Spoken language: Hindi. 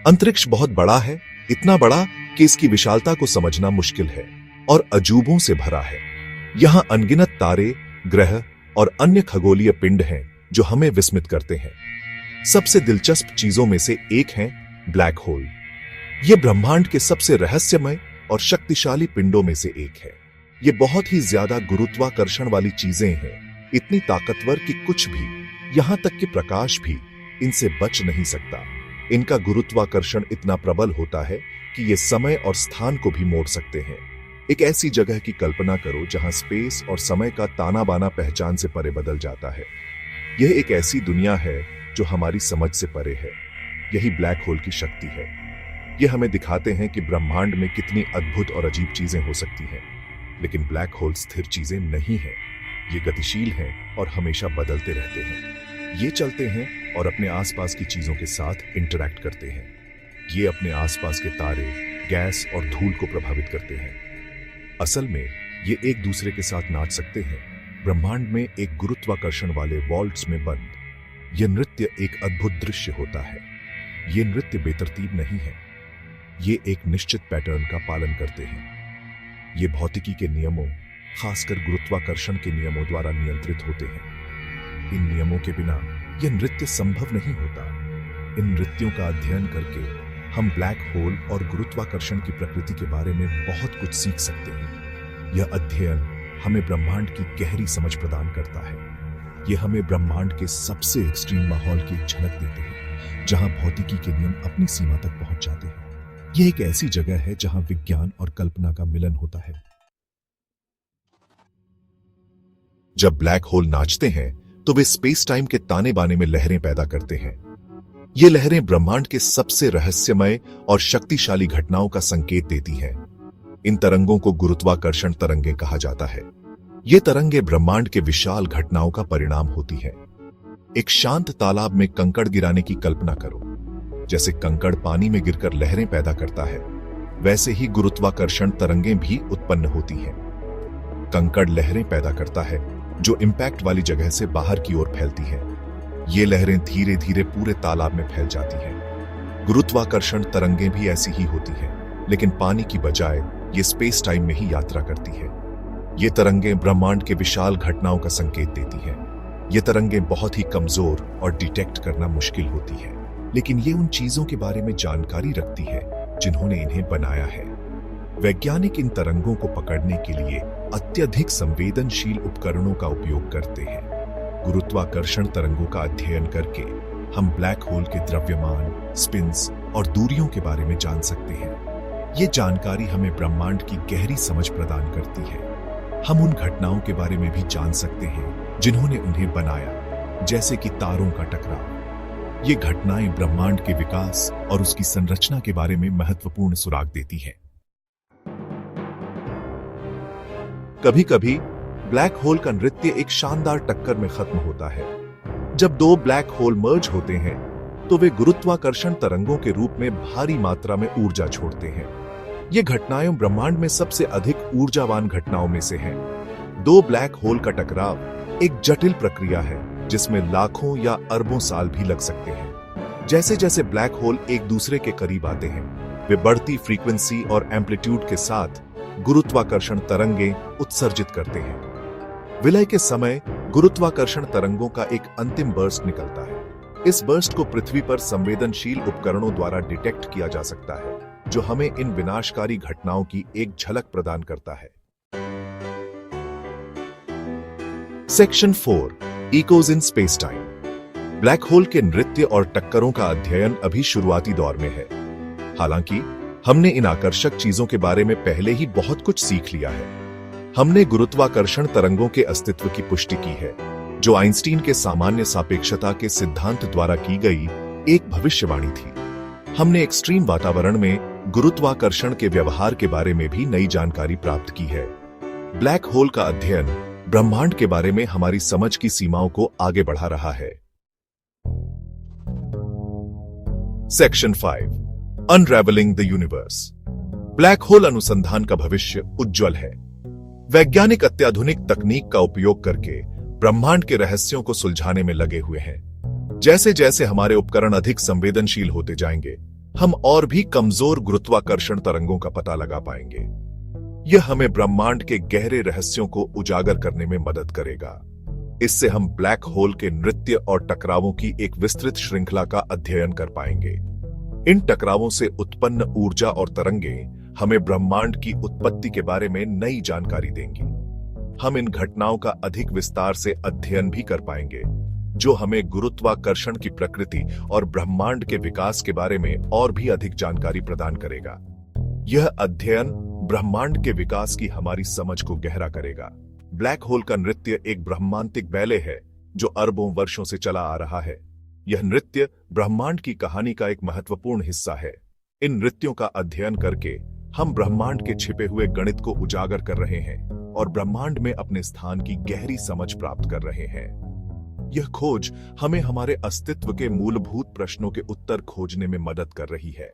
अंतरिक्ष बहुत बड़ा है, इतना बड़ा कि इसकी विशालता को समझना मुश्किल है और अजूबों से भरा है। यहां अनगिनत तारे, ग्रह और अन्य खगोलीय पिंड हैं जो हमें विस्मित करते हैं। सबसे दिलचस्प चीजों में से एक है ब्लैक होल। यह ब्रह्मांड के सबसे रहस्यमय और शक्तिशाली पिंडों में से एक है। ये बहुत ही ज्यादा गुरुत्वाकर्षण वाली चीजें हैं, इतनी ताकतवर कि कुछ भी, यहां तक कि प्रकाश भी इनसे बच नहीं सकता। इनका गुरुत्वाकर्षण इतना प्रबल होता है कि ये समय और स्थान को भी मोड़ सकते हैं। एक ऐसी जगह की कल्पना करो जहां स्पेस और समय का ताना बाना पहचान से परे बदल जाता है। यह एक ऐसी दुनिया है जो हमारी समझ से परे है। यही ब्लैक होल की शक्ति है। ये हमें दिखाते हैं कि ब्रह्मांड में कितनी अद्भुत और अजीब चीजें हो सकती हैं। लेकिन ब्लैक होल स्थिर चीजें नहीं हैं। ये गतिशील हैं और हमेशा बदलते रहते हैं। ये चलते हैं और अपने आसपास की चीजों के साथ इंटरैक्ट करते हैं। ये अपने आसपास के तारे, गैस और धूल को प्रभावित करते हैं। असल में ये एक दूसरे के साथ नाच सकते हैं, ब्रह्मांड में एक गुरुत्वाकर्षण वाले वॉल्ट्स में बंद। यह नृत्य एक अद्भुत दृश्य होता है। ये नृत्य बेतरतीब नहीं है। ये एक निश्चित पैटर्न का पालन करते हैं। ये भौतिकी के नियमों, खासकर गुरुत्वाकर्षण के नियमों द्वारा नियंत्रित होते हैं। इन नियमों के बिना यह नृत्य संभव नहीं होता। इन नृत्यों का अध्ययन करके हम ब्लैक होल और गुरुत्वाकर्षण की प्रकृति के बारे में बहुत कुछ सीख सकते हैं। यह अध्ययन हमें ब्रह्मांड की गहरी समझ प्रदान करता है। यह हमें ब्रह्मांड के सबसे एक्सट्रीम माहौल की एक झलक देते हैं, जहां भौतिकी के नियम अपनी सीमा तक पहुंच जाते हैं। यह एक ऐसी जगह है जहां विज्ञान और कल्पना का मिलन होता है। जब ब्लैक होल नाचते हैं तो वे स्पेस टाइम के ताने बाने में लहरें पैदा करते हैं। ये लहरें ब्रह्मांड के सबसे रहस्यमय और शक्तिशाली घटनाओं का संकेत देती हैं। इन तरंगों को गुरुत्वाकर्षण तरंगें कहा जाता है। ये तरंगें ब्रह्मांड के विशाल घटनाओं का परिणाम होती हैं। एक शांत तालाब में कंकड़ गिराने की कल्पना करो। जैसे कंकड़ पानी में गिरकर लहरें पैदा करता है, वैसे ही गुरुत्वाकर्षण तरंगें भी उत्पन्न होती हैं। कंकड़ लहरें पैदा करता है जो इंपैक्ट वाली जगह से बाहर की ओर फैलती हैं। ये लहरें धीरे धीरे पूरे तालाब में फैल जाती हैं। गुरुत्वाकर्षण तरंगें भी ऐसी ही होती हैं, लेकिन पानी की बजाय ये स्पेस टाइम में ही यात्रा करती है। ये तरंगें ब्रह्मांड के विशाल घटनाओं का संकेत देती हैं। ये तरंगें बहुत ही कमजोर और डिटेक्ट करना मुश्किल होती है, लेकिन ये उन चीजों के बारे में जानकारी रखती है जिन्होंने इन्हें बनाया है। वैज्ञानिक इन तरंगों को पकड़ने के लिए अत्यधिक संवेदनशील उपकरणों का उपयोग करते हैं। गुरुत्वाकर्षण तरंगों का अध्ययन करके हम ब्लैक होल के द्रव्यमान, स्पिन्स और दूरियों के बारे में जान सकते हैं। ये जानकारी हमें ब्रह्मांड की गहरी समझ प्रदान करती है। हम उन घटनाओं के बारे में भी जान सकते हैं जिन्होंने उन्हें बनाया, जैसे कि तारों का टकराव। ये घटनाएं ब्रह्मांड के विकास और उसकी संरचना के बारे में महत्वपूर्ण सुराग देती हैं। कभी कभी ब्लैक होल का नृत्य एक शानदार टक्कर में खत्म होता है। जब दो ब्लैक होल मर्ज होते हैं तो वे गुरुत्वाकर्षण तरंगों के रूप में भारी मात्रा में ऊर्जा छोड़ते हैं। ये घटनाएं ब्रह्मांड में सबसे अधिक ऊर्जावान घटनाओं में से हैं। दो ब्लैक होल का टकराव एक जटिल प्रक्रिया है जिसमें लाखों या अरबों साल भी लग सकते हैं। जैसे जैसे ब्लैक होल एक दूसरे के करीब आते हैं, वे बढ़ती फ्रीक्वेंसी और एम्पलीट्यूड के साथ गुरुत्वाकर्षण तरंगें उत्सर्जित करते हैं। विलय के समय गुरुत्वाकर्षण तरंगों का एक अंतिम बर्स्ट निकलता है। इस बर्स्ट को पृथ्वी पर संवेदनशील उपकरणों द्वारा डिटेक्ट किया जा सकता है, जो हमें इन विनाशकारी घटनाओं की एक झलक प्रदान करता है। Section 4, echoes in space time. Black hole के नृत्य और टक्करों का अध्ययन अभी शुरुआती दौर में है। हालांकि हमने इन आकर्षक चीजों के बारे में पहले ही बहुत कुछ सीख लिया है। हमने गुरुत्वाकर्षण तरंगों के अस्तित्व की पुष्टि की है, जो आइंस्टीन के सामान्य सापेक्षता के सिद्धांत द्वारा की गई एक भविष्यवाणी थी। हमने एक्सट्रीम वातावरण में गुरुत्वाकर्षण के व्यवहार के बारे में भी नई जानकारी प्राप्त की है। ब्लैक होल का अध्ययन ब्रह्मांड के बारे में हमारी समझ की सीमाओं को आगे बढ़ा रहा है। Section 5, unravelling the universe. Black hole अनुसंधान का भविष्य उज्जवल है। वैज्ञानिक अत्याधुनिक तकनीक का उपयोग करके ब्रह्मांड के रहस्यों को सुलझाने में लगे हुए हैं। जैसे जैसे हमारे उपकरण अधिक संवेदनशील होते जाएंगे, हम और भी कमजोर गुरुत्वाकर्षण तरंगों का पता लगा पाएंगे। यह हमें ब्रह्मांड के गहरे रहस्यों को उजागर करने में मदद करेगा। इससे हम ब्लैक होल के नृत्य और टकरावों की एक विस्तृत श्रृंखला का अध्ययन कर पाएंगे। इन टकरावों से उत्पन्न ऊर्जा और तरंगे हमें ब्रह्मांड की उत्पत्ति के बारे में नई जानकारी देंगी। हम इन घटनाओं का अधिक विस्तार से अध्ययन भी कर पाएंगे, जो हमें गुरुत्वाकर्षण की प्रकृति और ब्रह्मांड के विकास के बारे में और भी अधिक जानकारी प्रदान करेगा। यह अध्ययन ब्रह्मांड के विकास की हमारी समझ को गहरा करेगा। ब्लैक होल का नृत्य एक ब्रह्मांडिक बैले है जो अरबों वर्षों से चला आ रहा है। यह नृत्य ब्रह्मांड की कहानी का एक महत्वपूर्ण हिस्सा है। इन नृत्यों का अध्ययन करके हम ब्रह्मांड के छिपे हुए गणित को उजागर कर रहे हैं और ब्रह्मांड में अपने स्थान की गहरी समझ प्राप्त कर रहे हैं। यह खोज हमें हमारे अस्तित्व के मूलभूत प्रश्नों के उत्तर खोजने में मदद कर रही है।